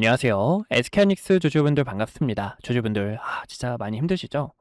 안녕하세요. SK하이닉스 주주분들 반갑습니다. 주주분들, 진짜 많이 힘드시죠?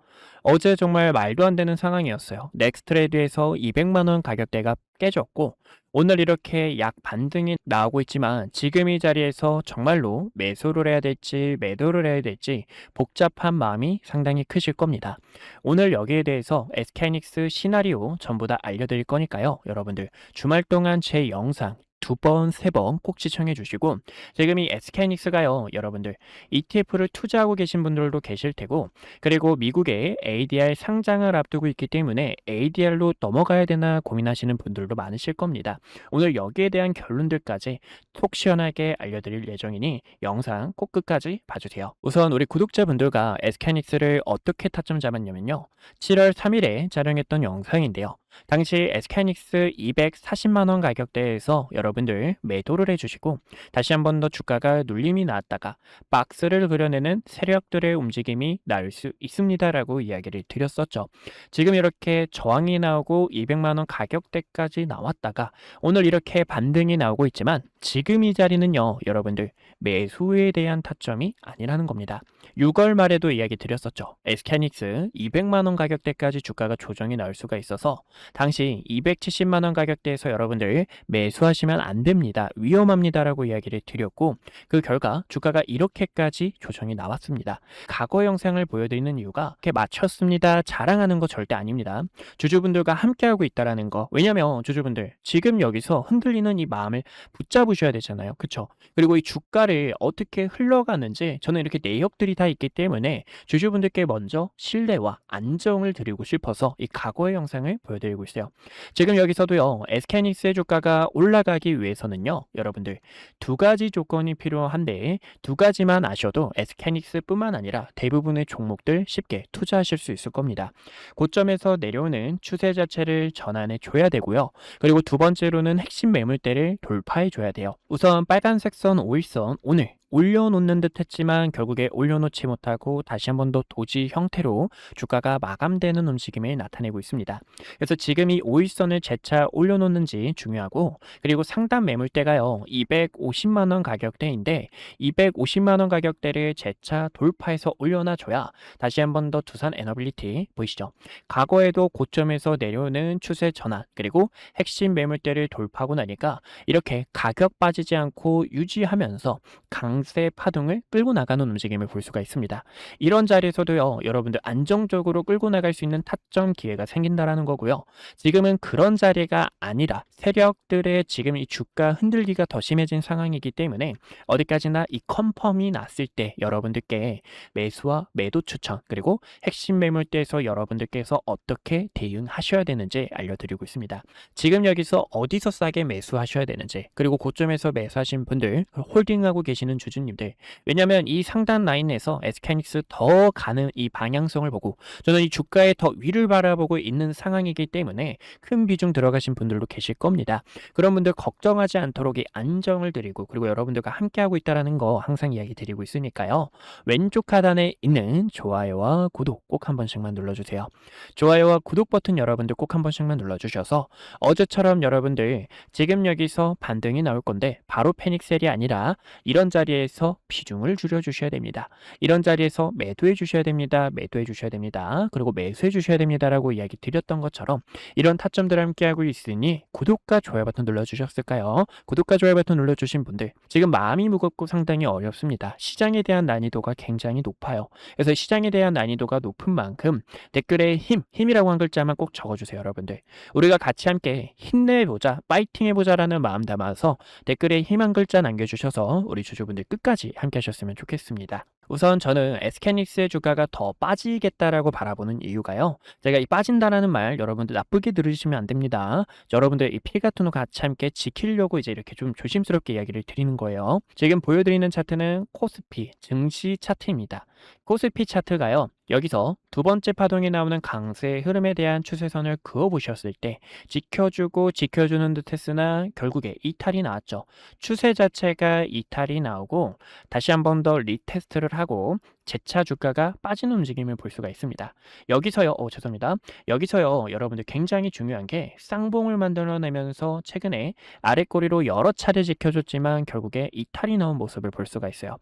어제 정말 말도 안 되는 상황이었어요. 넥스트레이드에서 200만 원 가격대가 깨졌고, 오늘 이렇게 약 반등이 나오고 있지만, 지금 이 자리에서 정말로 매수를 해야 될지, 매도를 해야 될지, 복잡한 마음이 상당히 크실 겁니다. 오늘 여기에 대해서 SK하이닉스 시나리오 전부 다 알려드릴 거니까요. 여러분들, 주말 동안 제 영상, 두 번, 세 번 꼭 시청해 주시고 지금 이 SK하이닉스가요, 여러분들 ETF를 투자하고 계신 분들도 계실 테고 그리고 미국의 ADR 상장을 앞두고 있기 때문에 ADR로 넘어가야 되나 고민하시는 분들도 많으실 겁니다. 오늘 여기에 대한 결론들까지 속 시원하게 알려드릴 예정이니 영상 꼭 끝까지 봐주세요. 우선 우리 구독자분들과 SK하이닉스를 어떻게 타점 잡았냐면요. 7월 3일에 촬영했던 영상인데요. 당시 SK하이닉스 240만 원 가격대에서 여러분들 매도를 해주시고 다시 한 번 더 주가가 눌림이 나왔다가 박스를 그려내는 세력들의 움직임이 나올 수 있습니다라고 이야기를 드렸었죠. 지금 이렇게 저항이 나오고 200만 원 가격대까지 나왔다가 오늘 이렇게 반등이 나오고 있지만 지금 이 자리는요, 여러분들 매수에 대한 타점이 아니라는 겁니다. 6월 말에도 이야기 드렸었죠. SK하이닉스 200만 원 가격대까지 주가가 조정이 나올 수가 있어서 당시 270만 원 가격대에서 여러분들 매수하시면 안 됩니다. 위험합니다라고 이야기를 드렸고 그 결과 주가가 이렇게까지 조정이 나왔습니다. 과거 영상을 보여드리는 이유가 이렇게 맞췄습니다. 자랑하는 거 절대 아닙니다. 주주분들과 함께하고 있다라는 거. 왜냐면 주주분들 지금 여기서 흔들리는 이 마음을 붙잡으셔야 되잖아요. 그쵸? 그리고 이 주가를 어떻게 흘러가는지 저는 이렇게 내역들이 다 있기 때문에 주주분들께 먼저 신뢰와 안정을 드리고 싶어서 이 과거의 영상을 보여드리고 있어요. 지금 여기서도요, SK하이닉스의 주가가 올라가기 위해서는요, 여러분들 두 가지 조건이 필요한데 두 가지만 아셔도 SK하이닉스뿐만 아니라 대부분의 종목들 쉽게 투자하실 수 있을 겁니다. 고점에서 내려오는 추세 자체를 전환해 줘야 되고요. 그리고 두 번째로는 핵심 매물대를 돌파해 줘야 돼요. 우선 빨간색 선 5일선 오늘 올려놓는 듯 했지만 결국에 올려놓지 못하고 다시 한 번 더 도지 형태로 주가가 마감되는 움직임을 나타내고 있습니다. 그래서 지금 이 5일선을 재차 올려놓는지 중요하고 그리고 상단 매물대가요 250만 원 가격대인데 250만 원 가격대를 재차 돌파해서 올려놔줘야 다시 한 번 더 두산 에너빌리티 보이시죠? 과거에도 고점에서 내려오는 추세 전환 그리고 핵심 매물대를 돌파하고 나니까 이렇게 가격 빠지지 않고 유지하면서 강세 파동을 끌고 나가는 움직임을 볼 수가 있습니다. 이런 자리에서도요, 여러분들 안정적으로 끌고 나갈 수 있는 타점 기회가 생긴다라는 거고요. 지금은 그런 자리가 아니라 세력들의 지금 이 주가 흔들기가 더 심해진 상황이기 때문에 어디까지나 이 컨펌이 났을 때 여러분들께 매수와 매도 추천 그리고 핵심 매물대에서 여러분들께서 어떻게 대응하셔야 되는지 알려드리고 있습니다. 지금 여기서 어디서 싸게 매수하셔야 되는지 그리고 고점에서 매수하신 분들 홀딩하고 계시는 주주님들 왜냐하면 이 상단 라인에서 SK하이닉스 더 가는 이 방향성을 보고 저는 이 주가의 더 위를 바라보고 있는 상황이기 때문에 큰 비중 들어가신 분들도 계실 겁니다. 그런 분들 걱정하지 않도록 이 안정을 드리고 그리고 여러분들과 함께하고 있다는 거 항상 이야기 드리고 있으니까요. 왼쪽 하단에 있는 좋아요와 구독 꼭 한 번씩만 눌러주세요. 좋아요와 구독 버튼 여러분들 꼭 한 번씩만 눌러주셔서 어제처럼 여러분들 지금 여기서 반등이 나올 건데 바로 패닉셀이 아니라 이런 자리에서 비중을 줄여주셔야 됩니다. 이런 자리에서 매도해 주셔야 됩니다. 매도해 주셔야 됩니다. 그리고 매수해 주셔야 됩니다라고 이야기 드렸던 것처럼 이런 타점들 함께하고 있으니 구독과 좋아요 버튼 눌러주셨을까요? 구독과 좋아요 버튼 눌러주신 분들 지금 마음이 무겁고 상당히 어렵습니다. 시장에 대한 난이도가 굉장히 높아요. 그래서 시장에 대한 난이도가 높은 만큼 댓글에 힘이라고 한 글자만 꼭 적어주세요, 여러분들. 우리가 같이 함께 힘내보자, 파이팅 해보자라는 마음 담아서 댓글에 힘 한 글자 남겨주셔서 우리 주주분들 끝까지 함께 하셨으면 좋겠습니다. 우선 저는 SK하이닉스의 주가가 더 빠지겠다라고 바라보는 이유가요. 제가 이 빠진다라는 말 여러분들 나쁘게 들으시면 안 됩니다. 여러분들 이 피 같은 거 같이 함께 지키려고 이제 이렇게 좀 조심스럽게 이야기를 드리는 거예요. 지금 보여드리는 차트는 코스피 증시 차트입니다. 코스피 차트가요. 여기서 두 번째 파동이 나오는 강세의 흐름에 대한 추세선을 그어보셨을 때 지켜주고 지켜주는 듯 했으나 결국에 이탈이 나왔죠. 추세 자체가 이탈이 나오고 다시 한 번 더 리테스트를 하고 재차 주가가 빠지는 움직임을 볼 수가 있습니다. 여기서요, 죄송합니다. 여기서요, 여러분들 굉장히 중요한 게 쌍봉을 만들어내면서 최근에 아랫꼬리로 여러 차례 지켜줬지만 결국에 이탈이 나온 모습을 볼 수가 있어요.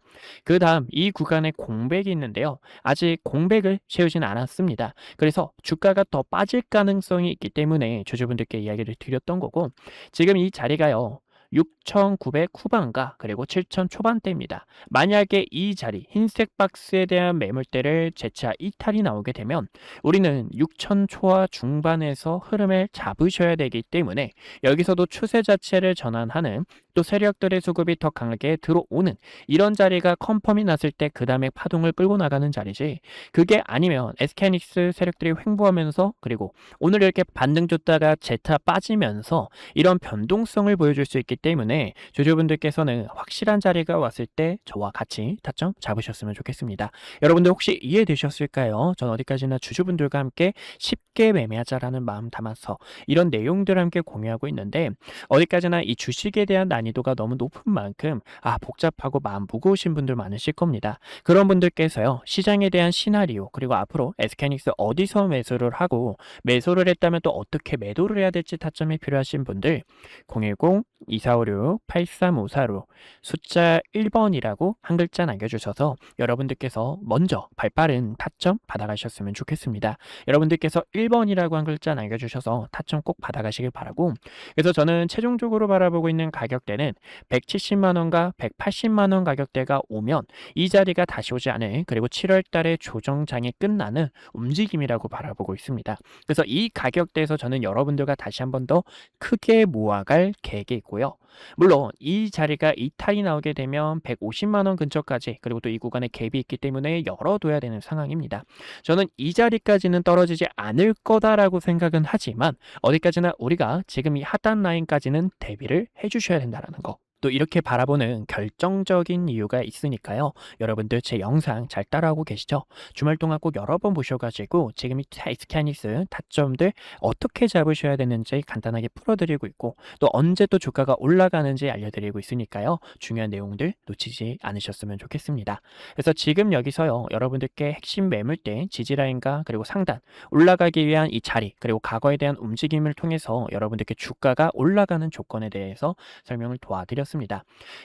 그 다음 이 구간에 공백이 있는데요. 아직 공백을 채우진 않았습니다. 그래서 주가가 더 빠질 가능성이 있기 때문에 주주분들께 이야기를 드렸던 거고, 지금 이 자리가요, 6,900 후반가 그리고 7,000 초반대입니다. 만약에 이 자리 흰색 박스에 대한 매물대를 재차 이탈이 나오게 되면 우리는 6,000 초와 중반에서 흐름을 잡으셔야 되기 때문에 여기서도 추세 자체를 전환하는, 또 세력들의 수급이 더 강하게 들어오는 이런 자리가 컨펌이 났을 때 그 다음에 파동을 끌고 나가는 자리지, 그게 아니면 SK하이닉스 세력들이 횡보하면서 그리고 오늘 이렇게 반등 줬다가 재차 빠지면서 이런 변동성을 보여줄 수 있기 때문에 주주분들께서는 확실한 자리가 왔을 때 저와 같이 타점 잡으셨으면 좋겠습니다. 여러분들 혹시 이해되셨을까요? 전 어디까지나 주주분들과 함께 쉽게 매매하자라는 마음 담아서 이런 내용들을 함께 공유하고 있는데, 어디까지나 이 주식에 대한 난이도가 너무 높은 만큼 복잡하고 마음 무거우신 분들 많으실 겁니다. 그런 분들께서요, 시장에 대한 시나리오 그리고 앞으로 SK하이닉스 어디서 매수를 하고 매수를 했다면 또 어떻게 매도를 해야 될지 타점이 필요하신 분들 010-2456-8354로 숫자 1번이라고 한 글자 남겨주셔서 여러분들께서 먼저 발빠른 타점 받아가셨으면 좋겠습니다. 여러분들께서 1번이라고 한 글자 남겨주셔서 타점 꼭 받아가시길 바라고, 그래서 저는 최종적으로 바라보고 있는 가격대는 170만원과 180만원 가격대가 오면 이 자리가 다시 오지 않을, 그리고 7월 달에 조정장이 끝나는 움직임이라고 바라보고 있습니다. 그래서 이 가격대에서 저는 여러분들과 다시 한 번 더 크게 모아갈 계획이 있고요. 물론 이 자리가 이탈이 나오게 되면 150만원 근처까지, 그리고 또 이 구간에 갭이 있기 때문에 열어둬야 되는 상황입니다. 저는 이 자리까지는 떨어지지 않을 거다라고 생각은 하지만 어디까지나 우리가 지금 이 하단 라인까지는 대비를 해주셔야 된다는 거, 또 이렇게 바라보는 결정적인 이유가 있으니까요. 여러분들 제 영상 잘 따라오고 계시죠? 주말 동안 꼭 여러 번 보셔가지고 지금 이 SK하이닉스 타점들 어떻게 잡으셔야 되는지 간단하게 풀어드리고 있고, 또 언제 또 주가가 올라가는지 알려드리고 있으니까요. 중요한 내용들 놓치지 않으셨으면 좋겠습니다. 그래서 지금 여기서요, 여러분들께 핵심 매물대 지지라인과 그리고 상단 올라가기 위한 이 자리, 그리고 과거에 대한 움직임을 통해서 여러분들께 주가가 올라가는 조건에 대해서 설명을 도와드렸습니다.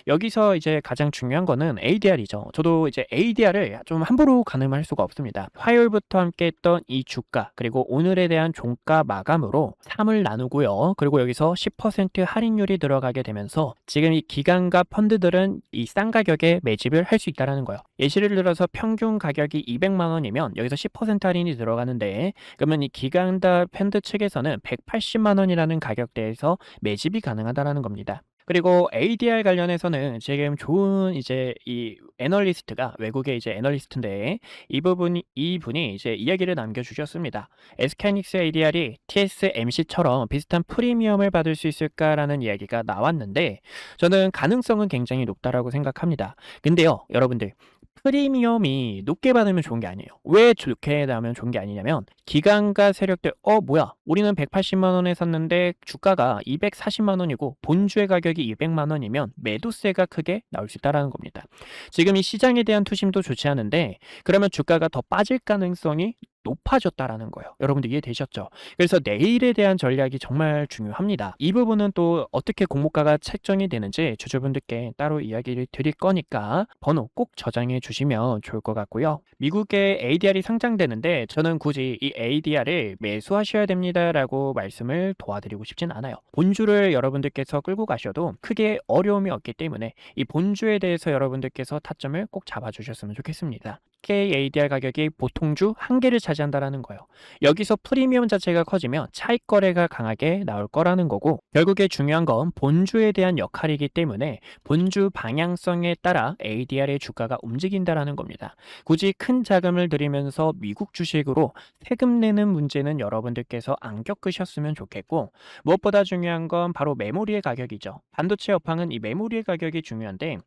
여기서 이제 가장 중요한 거는 ADR이죠. 저도 이제 ADR을 좀 함부로 가늠할 수가 없습니다. 화요일부터 함께 했던 이 주가, 그리고 오늘에 대한 종가 마감으로 3을 나누고요. 그리고 여기서 10% 할인율이 들어가게 되면서 지금 이 기관과 펀드들은 이 싼 가격에 매집을 할 수 있다는 거예요. 예시를 들어서 평균 가격이 200만 원이면 여기서 10% 할인이 들어가는데, 그러면 이 기관과 펀드 측에서는 180만 원이라는 가격대에서 매집이 가능하다는 겁니다. 그리고 ADR 관련해서는 지금 좋은 이제 이 애널리스트가, 외국의 이제 애널리스트인데 이분이 이제 이야기를 남겨주셨습니다. SK하이닉스 ADR이 TSMC처럼 비슷한 프리미엄을 받을 수 있을까라는 이야기가 나왔는데, 저는 가능성은 굉장히 높다라고 생각합니다. 근데요, 여러분들, 프리미엄이 높게 받으면 좋은 게 아니에요. 왜 좋게 나오면 좋은 게 아니냐면, 기관과 세력들 뭐야, 우리는 180만 원에 샀는데 주가가 240만 원이고 본주의 가격이 200만 원이면 매도세가 크게 나올 수 있다는 겁니다. 지금 이 시장에 대한 투심도 좋지 않은데 그러면 주가가 더 빠질 가능성이 높아졌다라는 거예요. 여러분들 이해되셨죠? 그래서 내일에 대한 전략이 정말 중요합니다. 이 부분은 또 어떻게 공모가가 책정이 되는지 주주분들께 따로 이야기를 드릴 거니까 번호 꼭 저장해 주시면 좋을 것 같고요. 미국의 ADR이 상장되는데 저는 굳이 이 ADR을 매수하셔야 됩니다라고 말씀을 도와드리고 싶진 않아요. 본주를 여러분들께서 끌고 가셔도 크게 어려움이 없기 때문에 이 본주에 대해서 여러분들께서 타점을 꼭 잡아주셨으면 좋겠습니다. ADR 가격이 보통주 한 개를 차지한다라는 거예요. 여기서 프리미엄 자체가 커지면 차익 거래가 강하게 나올 거라는 거고, 결국에 중요한 건 본주에 대한 역할이기 때문에 본주 방향성에 따라 ADR의 주가가 움직인다라는 겁니다. 굳이 큰 자금을 들이면서 미국 주식으로 세금 내는 문제는 여러분들께서 안 겪으셨으면 좋겠고, 무엇보다 중요한 건 바로 메모리의 가격이죠. 반도체 업황은 이 메모리의 가격이 중요한데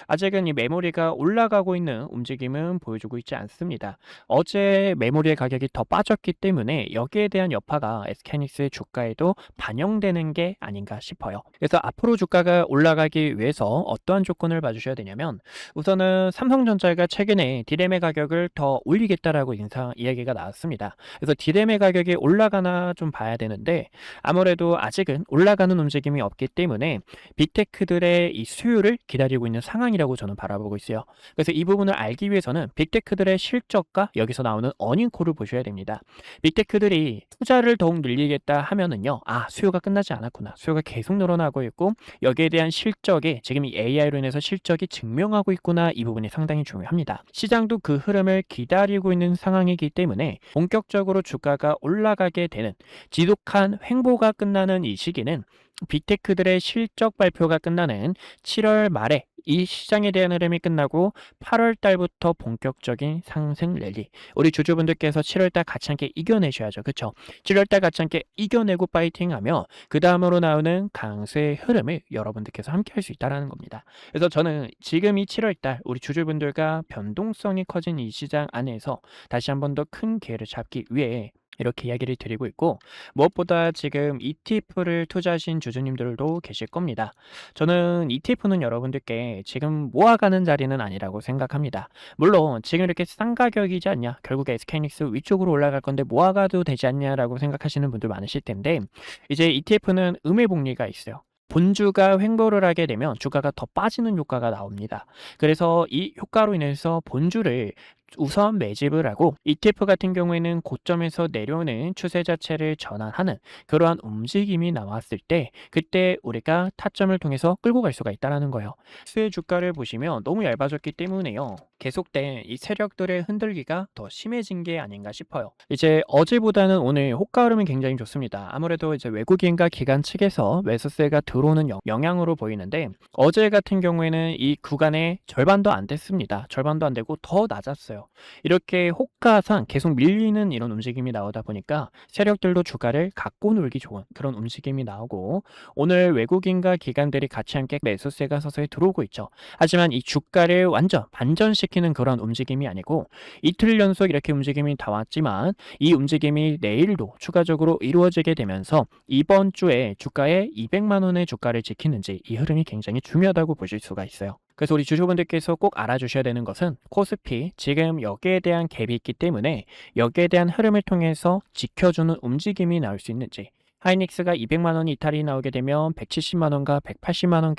아직은 이 메모리가 올라가고 있는 움직임은 보여주고 두고 있지 않습니다. 어제 메모리의 가격이 더 빠졌기 때문에 여기에 대한 여파가 SK하이닉스의 주가에도 반영되는 게 아닌가 싶어요. 그래서 앞으로 주가가 올라가기 위해서 어떠한 조건을 봐주셔야 되냐면, 우선은 삼성전자가 최근에 D램의 가격을 더 올리겠다라고 이야기가 나왔습니다. 그래서 D램의 가격이 올라가나 좀 봐야 되는데, 아무래도 아직은 올라가는 움직임이 없기 때문에 빅테크들의 이 수요를 기다리고 있는 상황이라고 저는 바라보고 있어요. 그래서 이 부분을 알기 위해서는 빅테크들의 실적과 여기서 나오는 어닝콜을 보셔야 됩니다. 빅테크들이 투자를 더욱 늘리겠다 하면은요, 수요가 끝나지 않았구나, 수요가 계속 늘어나고 있고 여기에 대한 실적이 지금 이 AI로 인해서 실적이 증명하고 있구나, 이 부분이 상당히 중요합니다. 시장도 그 흐름을 기다리고 있는 상황이기 때문에 본격적으로 주가가 올라가게 되는, 지독한 횡보가 끝나는 이 시기는 빅테크들의 실적 발표가 끝나는 7월 말에 이 시장에 대한 흐름이 끝나고 8월 달부터 본격적인 상승 랠리, 우리 주주분들께서 7월 달 같이 함께 이겨내셔야죠. 그쵸? 7월 달 같이 함께 이겨내고 파이팅하며 그 다음으로 나오는 강세의 흐름을 여러분들께서 함께 할 수 있다는 겁니다. 그래서 저는 지금 이 7월 달 우리 주주분들과 변동성이 커진 이 시장 안에서 다시 한 번 더 큰 기회를 잡기 위해 이렇게 이야기를 드리고 있고, 무엇보다 지금 ETF를 투자하신 주주님들도 계실 겁니다. 저는 ETF는 여러분들께 지금 모아가는 자리는 아니라고 생각합니다. 물론 지금 이렇게 싼 가격이지 않냐, 결국에 SK하이닉스 위쪽으로 올라갈 건데 모아가도 되지 않냐라고 생각하시는 분들 많으실 텐데, 이제 ETF는 음해복리가 있어요. 본주가 횡보를 하게 되면 주가가 더 빠지는 효과가 나옵니다. 그래서 이 효과로 인해서 본주를 우선 매집을 하고 ETF 같은 경우에는 고점에서 내려오는 추세 자체를 전환하는 그러한 움직임이 나왔을 때, 그때 우리가 타점을 통해서 끌고 갈 수가 있다는 거예요. 수의 주가를 보시면 너무 얇아졌기 때문에요, 계속된 이 세력들의 흔들기가 더 심해진 게 아닌가 싶어요. 이제 어제보다는 오늘 호가 흐름이 굉장히 좋습니다. 아무래도 이제 외국인과 기관 측에서 매수세가 들어오는 영향으로 보이는데, 어제 같은 경우에는 이 구간의 절반도 안 됐습니다. 절반도 안 되고 더 낮았어요. 이렇게 호가상 계속 밀리는 이런 움직임이 나오다 보니까 세력들도 주가를 갖고 놀기 좋은 그런 움직임이 나오고, 오늘 외국인과 기관들이 같이 함께 매수세가 서서히 들어오고 있죠. 하지만 이 주가를 완전 반전시키는 그런 움직임이 아니고, 이틀 연속 이렇게 움직임이 다 왔지만 이 움직임이 내일도 추가적으로 이루어지게 되면서 이번 주에 주가에 200만 원의 주가를 지키는지, 이 흐름이 굉장히 중요하다고 보실 수가 있어요. 그래서 우리 주주분들께서 꼭 알아주셔야 되는 것은, 코스피 지금 여기에 대한 갭이 있기 때문에 여기에 대한 흐름을 통해서 지켜주는 움직임이 나올 수 있는지, 하이닉스가 200만 원 이탈이 나오게 되면 170만 원과 180만 원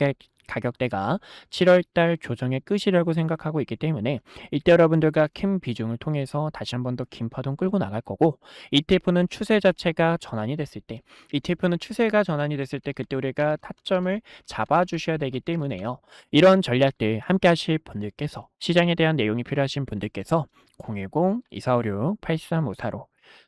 가격대가 7월 달 조정의 끝이라고 생각하고 있기 때문에, 이때 여러분들과 큰 비중을 통해서 다시 한 번 더 긴 파동 끌고 나갈 거고, ETF는 추세 자체가 전환이 됐을 때, 그때 우리가 타점을 잡아주셔야 되기 때문에요. 이런 전략들 함께 하실 분들께서, 시장에 대한 내용이 필요하신 분들께서 010-2456-8354로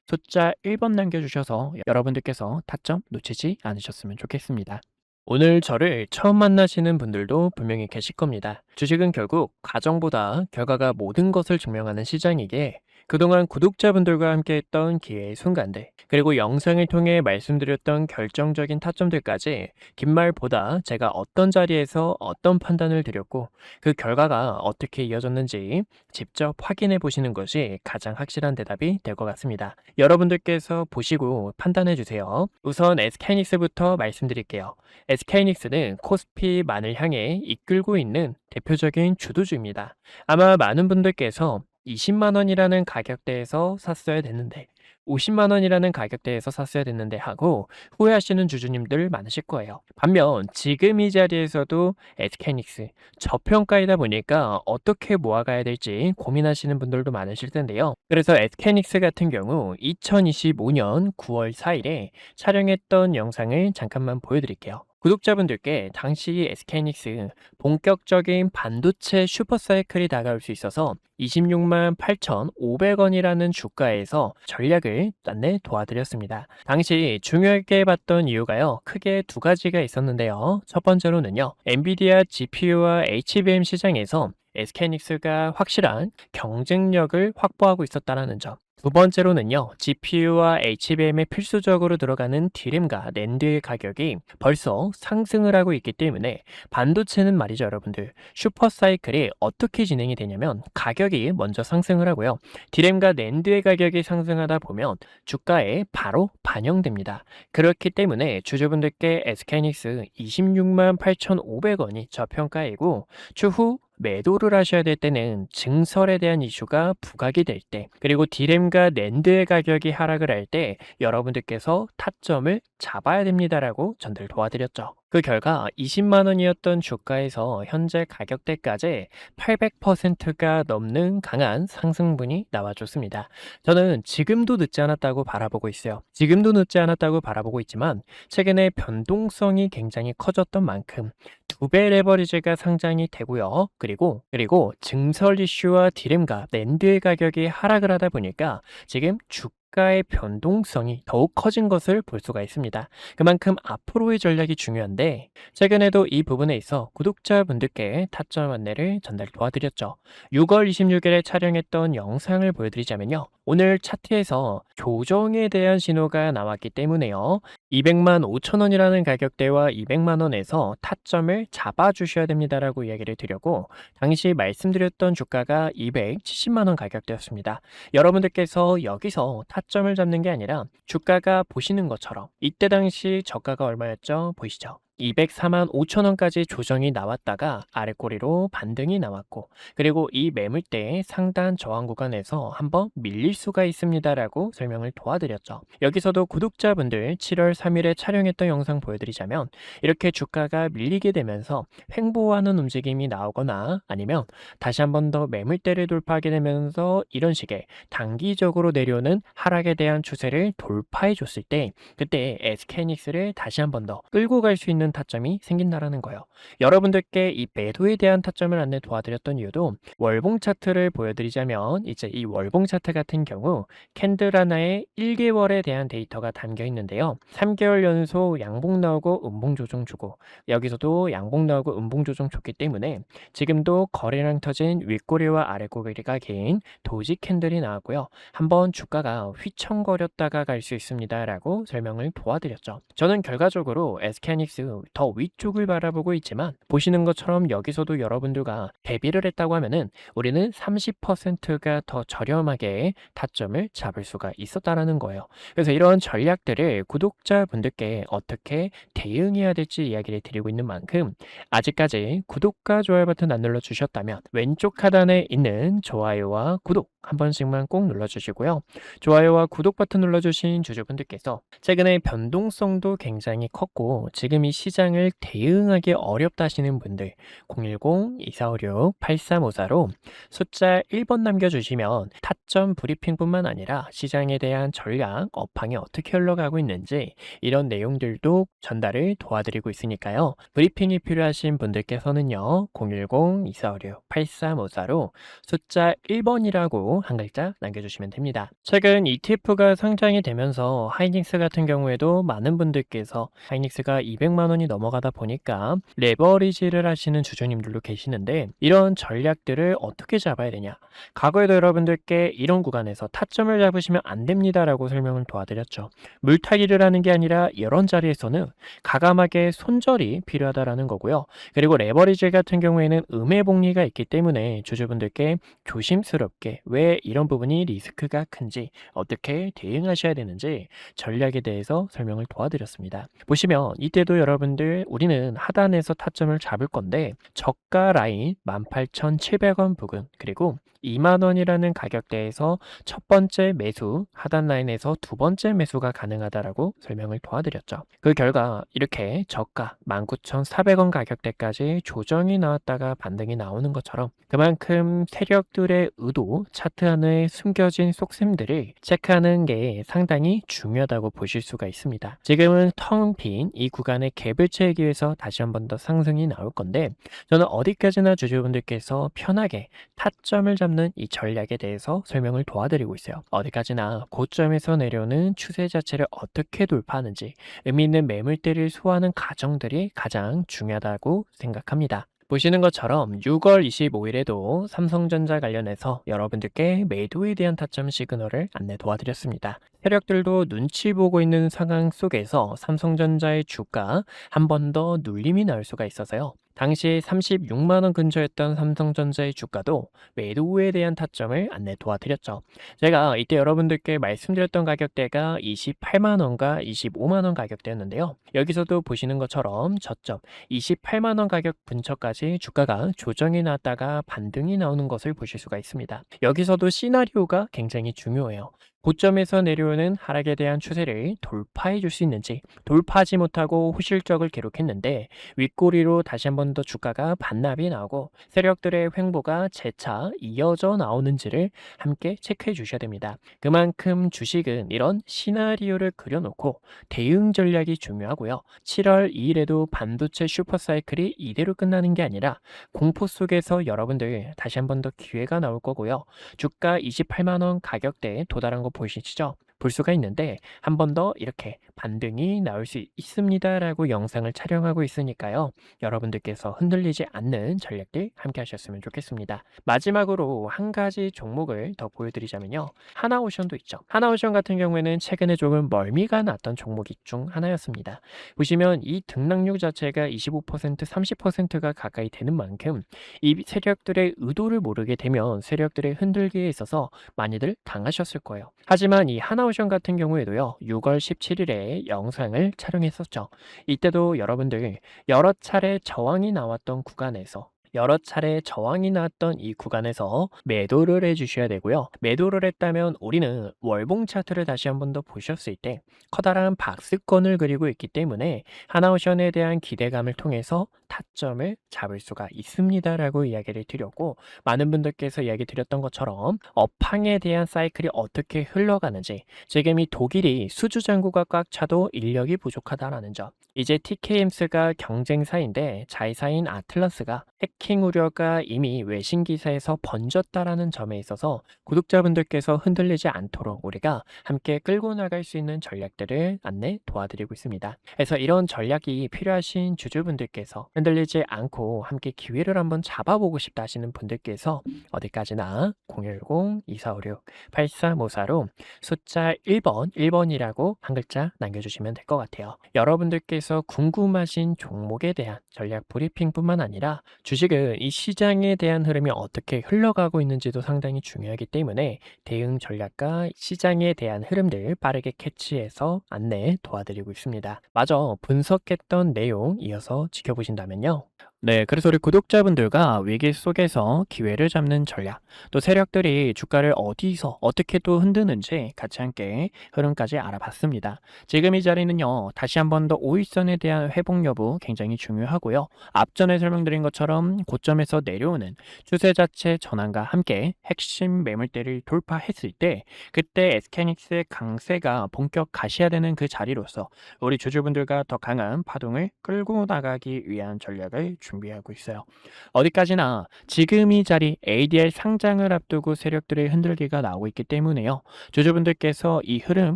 숫자 1번 남겨주셔서 여러분들께서 타점 놓치지 않으셨으면 좋겠습니다. 오늘 저를 처음 만나시는 분들도 분명히 계실 겁니다. 주식은 결국 과정보다 결과가 모든 것을 증명하는 시장이기에, 그동안 구독자분들과 함께했던 기회의 순간들, 그리고 영상을 통해 말씀드렸던 결정적인 타점들까지 긴 말보다 제가 어떤 자리에서 어떤 판단을 드렸고 그 결과가 어떻게 이어졌는지 직접 확인해 보시는 것이 가장 확실한 대답이 될 것 같습니다. 여러분들께서 보시고 판단해 주세요. 우선 SK하이닉스부터 말씀드릴게요. SK하이닉스는 코스피만을 향해 이끌고 있는 대표적인 주도주입니다. 아마 많은 분들께서 20만 원이라는 가격대에서 샀어야 됐는데, 50만 원이라는 가격대에서 샀어야 됐는데 하고 후회하시는 주주님들 많으실 거예요. 반면 지금 이 자리에서도 SK하이닉스 저평가이다 보니까 어떻게 모아가야 될지 고민하시는 분들도 많으실 텐데요. 그래서 SK하이닉스 같은 경우 2025년 9월 4일에 촬영했던 영상을 잠깐만 보여드릴게요. 구독자분들께 당시 SK하이닉스 본격적인 반도체 슈퍼사이클이 다가올 수 있어서 26만 8,500원이라는 주가에서 전략을 안내 도와드렸습니다. 당시 중요하게 봤던 이유가요, 크게 두 가지가 있었는데요. 첫 번째로는요, 엔비디아 GPU와 HBM 시장에서 SK하이닉스가 확실한 경쟁력을 확보하고 있었다는 점. 두 번째로는요, GPU와 HBM에 필수적으로 들어가는 DRAM과 낸드의 가격이 벌써 상승을 하고 있기 때문에 반도체는 말이죠, 여러분들. 슈퍼사이클이 어떻게 진행이 되냐면 가격이 먼저 상승을 하고요. DRAM과 낸드의 가격이 상승하다 보면 주가에 바로 반영됩니다. 그렇기 때문에 주주분들께 SK하이닉스 26만 8,500원이 저평가이고 추후 매도를 하셔야 될 때는 증설에 대한 이슈가 부각이 될 때, 그리고 디램과 낸드의 가격이 하락을 할 때 여러분들께서 타점을 잡아야 됩니다라고 전달 도와드렸죠. 그 결과 20만 원이었던 주가에서 현재 가격대까지 800%가 넘는 강한 상승분이 나와줬습니다. 저는 지금도 늦지 않았다고 바라보고 있어요. 지금도 늦지 않았다고 바라보고 있지만 최근에 변동성이 굉장히 커졌던 만큼 두 배 레버리지가 상장이 되고요. 그리고 증설 이슈와 디램과 낸드의 가격이 하락을 하다 보니까 지금 주가의 변동성이 더욱 커진 것을 볼 수가 있습니다. 그만큼 앞으로의 전략이 중요한데 최근에도 이 부분에 있어 구독자분들께 타점 안내를 전달 도와드렸죠. 6월 26일에 촬영했던 영상을 보여드리자면요. 오늘 차트에서 조정에 대한 신호가 나왔기 때문에요. 200만 5천 원이라는 가격대와 200만 원에서 타점을 잡아주셔야 됩니다라고 이야기를 드렸고 당시 말씀드렸던 주가가 270만 원 가격대였습니다. 여러분들께서 여기서 타점을 잡는 게 아니라 주가가 보시는 것처럼 이때 당시 저가가 얼마였죠? 보이시죠? 204만 5천 원까지 조정이 나왔다가 아래꼬리로 반등이 나왔고 그리고 이 매물대의 상단 저항 구간에서 한번 밀릴 수가 있습니다라고 설명을 도와드렸죠. 여기서도 구독자분들 7월 3일에 촬영했던 영상 보여드리자면 이렇게 주가가 밀리게 되면서 횡보하는 움직임이 나오거나 아니면 다시 한번 더 매물대를 돌파하게 되면서 이런 식의 단기적으로 내려오는 하락에 대한 추세를 돌파해 줬을 때 그때 SK하이닉스를 다시 한번 더 끌고 갈 수 있는 타점이 생긴다라는 거예요. 여러분들께 이 매도에 대한 타점을 안내 도와드렸던 이유도 월봉 차트를 보여드리자면 이제 이 월봉 차트 같은 경우 캔들 하나에 1개월에 대한 데이터가 담겨 있는데요. 3개월 연속 양봉 나오고 음봉 조정 주고 여기서도 양봉 나오고 음봉 조정 줬기 때문에 지금도 거래량 터진 윗꼬리와 아랫꼬리가 긴 도지 캔들이 나왔고요. 한번 주가가 휘청거렸다가 갈 수 있습니다라고 설명을 도와드렸죠. 저는 결과적으로 SK하이닉스 더 위쪽을 바라보고 있지만 보시는 것처럼 여기서도 여러분들과 대비를 했다고 하면은 우리는 30%가 더 저렴하게 타점을 잡을 수가 있었다라는 거예요. 그래서 이런 전략들을 구독자분들께 어떻게 대응해야 될지 이야기를 드리고 있는 만큼 아직까지 구독과 좋아요 버튼 안 눌러주셨다면 왼쪽 하단에 있는 좋아요와 구독 한 번씩만 꼭 눌러주시고요. 좋아요와 구독 버튼 눌러주신 주주분들께서 최근에 변동성도 굉장히 컸고 지금 이 시장을 대응하기 어렵다 하시는 분들 010-2456-8354로 숫자 1번 남겨주시면 타점 브리핑뿐만 아니라 시장에 대한 전략, 업황이 어떻게 흘러가고 있는지 이런 내용들도 전달을 도와드리고 있으니까요. 브리핑이 필요하신 분들께서는요. 010-2456-8354로 숫자 1번이라고 한 글자 남겨주시면 됩니다. 최근 ETF가 상장이 되면서 하이닉스 같은 경우에도 많은 분들께서 하이닉스가 200만 원이 넘어가다 보니까 레버리지를 하시는 주주님들도 계시는데 이런 전략들을 어떻게 잡아야 되냐. 과거에도 여러분들께 이런 구간에서 타점을 잡으시면 안 됩니다라고 설명을 도와드렸죠. 물타기를 하는 게 아니라 이런 자리에서는 가감하게 손절이 필요하다라는 거고요. 그리고 레버리지 같은 경우에는 음해복리가 있기 때문에 주주분들께 조심스럽게 왜 이런 부분이 리스크가 큰지 어떻게 대응하셔야 되는지 전략에 대해서 설명을 도와드렸습니다. 보시면 이때도 여러분들 우리는 하단에서 타점을 잡을 건데 저가 라인 18,700원 부근 그리고 2만 원이라는 가격대에서 첫 번째 매수 하단 라인에서 두 번째 매수가 가능하다라고 설명을 도와드렸죠. 그 결과 이렇게 저가 19,400원 가격대까지 조정이 나왔다가 반등이 나오는 것처럼 그만큼 세력들의 의도 차트 안에 숨겨진 속셈들을 체크하는 게 상당히 중요하다고 보실 수가 있습니다. 지금은 텅 빈 이 구간의 갭을 채우기 위해서 다시 한 번 더 상승이 나올 건데 저는 어디까지나 주주분들께서 편하게 타점을 잡는 이 전략에 대해서 설명을 도와드리고 있어요. 어디까지나 고점에서 내려오는 추세 자체를 어떻게 돌파하는지 의미 있는 매물대를 소화하는 과정들이 가장 중요하다고 생각합니다. 보시는 것처럼 6월 25일에도 삼성전자 관련해서 여러분들께 매도에 대한 타점 시그널을 안내 도와드렸습니다. 세력들도 눈치 보고 있는 상황 속에서 삼성전자의 주가 한 번 더 눌림이 나올 수가 있어서요. 당시 36만 원 근처였던 삼성전자의 주가도 매도에 대한 타점을 안내 도와드렸죠. 제가 이때 여러분들께 말씀드렸던 가격대가 28만 원과 25만 원 가격대였는데요. 여기서도 보시는 것처럼 저점 28만 원 가격 근처까지 주가가 조정이 나왔다가 반등이 나오는 것을 보실 수가 있습니다. 여기서도 시나리오가 굉장히 중요해요. 고점에서 내려오는 하락에 대한 추세를 돌파해 줄 수 있는지, 돌파하지 못하고 호실적을 기록했는데 윗꼬리로 다시 한 번 더 주가가 반납이 나오고 세력들의 횡보가 재차 이어져 나오는지를 함께 체크해 주셔야 됩니다. 그만큼 주식은 이런 시나리오를 그려놓고 대응 전략이 중요하고요. 7월 2일에도 반도체 슈퍼사이클이 이대로 끝나는 게 아니라 공포 속에서 여러분들 다시 한 번 더 기회가 나올 거고요. 주가 28만 원 가격대에 도달한 거 보이시죠? 볼 수가 있는데 한 번 더 이렇게 반등이 나올 수 있습니다라고 영상을 촬영하고 있으니까요. 여러분들께서 흔들리지 않는 전략들 함께 하셨으면 좋겠습니다. 마지막으로 한 가지 종목을 더 보여드리자면요. 하나오션도 있죠. 하나오션 같은 경우에는 최근에 조금 멀미가 났던 종목이 중 하나였습니다. 보시면 이 등락률 자체가 25%, 30%가 가까이 되는 만큼 이 세력들의 의도를 모르게 되면 세력들의 흔들기에 있어서 많이들 당하셨을 거예요. 하지만 이 하나오션 같은 경우에도요. 6월 17일에 영상을 촬영했었죠. 이때도 여러분들 여러 차례 저항이 나왔던 구간에서 여러 차례 저항이 나왔던 이 구간에서 매도를 해주셔야 되고요. 매도를 했다면 우리는 월봉 차트를 다시 한 번 더 보셨을 때 커다란 박스권을 그리고 있기 때문에 하나오션에 대한 기대감을 통해서 타점을 잡을 수가 있습니다라고 이야기를 드렸고 많은 분들께서 이야기 드렸던 것처럼 업황에 대한 사이클이 어떻게 흘러가는지 지금 이 독일이 수주 잔고가 꽉 차도 인력이 부족하다라는 점 이제 TKMS가 경쟁사인데 자회사인 아틀라스가 해킹 우려가 이미 외신 기사에서 번졌다라는 점에 있어서 구독자분들께서 흔들리지 않도록 우리가 함께 끌고 나갈 수 있는 전략들을 안내 도와드리고 있습니다. 그래서 이런 전략이 필요하신 주주분들께서 흔들리지 않고 함께 기회를 한번 잡아보고 싶다 하시는 분들께서 어디까지나 010-2456-8354로 숫자 1번이라고 한 글자 남겨주시면 될 것 같아요. 여러분들께서 궁금하신 종목에 대한 전략 브리핑뿐만 아니라 주식은 이 시장에 대한 흐름이 어떻게 흘러가고 있는지도 상당히 중요하기 때문에 대응 전략과 시장에 대한 흐름들 빠르게 캐치해서 안내 도와드리고 있습니다. 마저 분석했던 내용 이어서 지켜보신다면요. 네, 그래서 우리 구독자분들과 위기 속에서 기회를 잡는 전략, 또 세력들이 주가를 어디서 어떻게 또 흔드는지 같이 함께 흐름까지 알아봤습니다. 지금 이 자리는요, 다시 한 번 더 5일선에 대한 회복 여부 굉장히 중요하고요. 앞전에 설명드린 것처럼 고점에서 내려오는 추세 자체 전환과 함께 핵심 매물대를 돌파했을 때 그때 SK하이닉스의 강세가 본격 가셔야 되는 그 자리로서 우리 주주분들과 더 강한 파동을 끌고 나가기 위한 전략을 준비하고 있어요. 어디까지나 지금 이 자리 ADR 상장을 앞두고 세력들의 흔들기가 나오고 있기 때문에요. 주주분들께서 이 흐름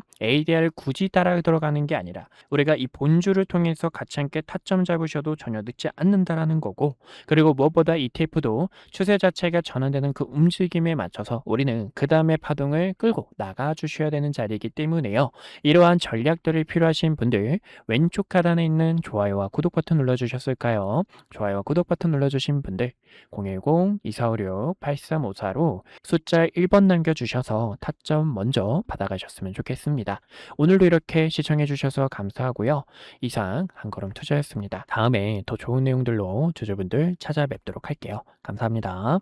ADR 굳이 따라 들어가는 게 아니라 우리가 이 본주를 통해서 같이 함께 타점 잡으셔도 전혀 늦지 않는다라는 거고 그리고 무엇보다 ETF도 추세 자체가 전환되는 그 움직임에 맞춰서 우리는 그 다음에 파동을 끌고 나가 주셔야 되는 자리이기 때문에요. 이러한 전략들이 필요하신 분들 왼쪽 하단에 있는 좋아요와 구독 버튼 눌러주셨을까요? 좋아요와 구독 버튼 눌러주신 분들 010-2456-8354로 숫자 1번 남겨주셔서 타점 먼저 받아가셨으면 좋겠습니다. 오늘도 이렇게 시청해주셔서 감사하고요. 이상 한걸음 투자였습니다. 다음에 더 좋은 내용들로 주주분들 찾아뵙도록 할게요. 감사합니다.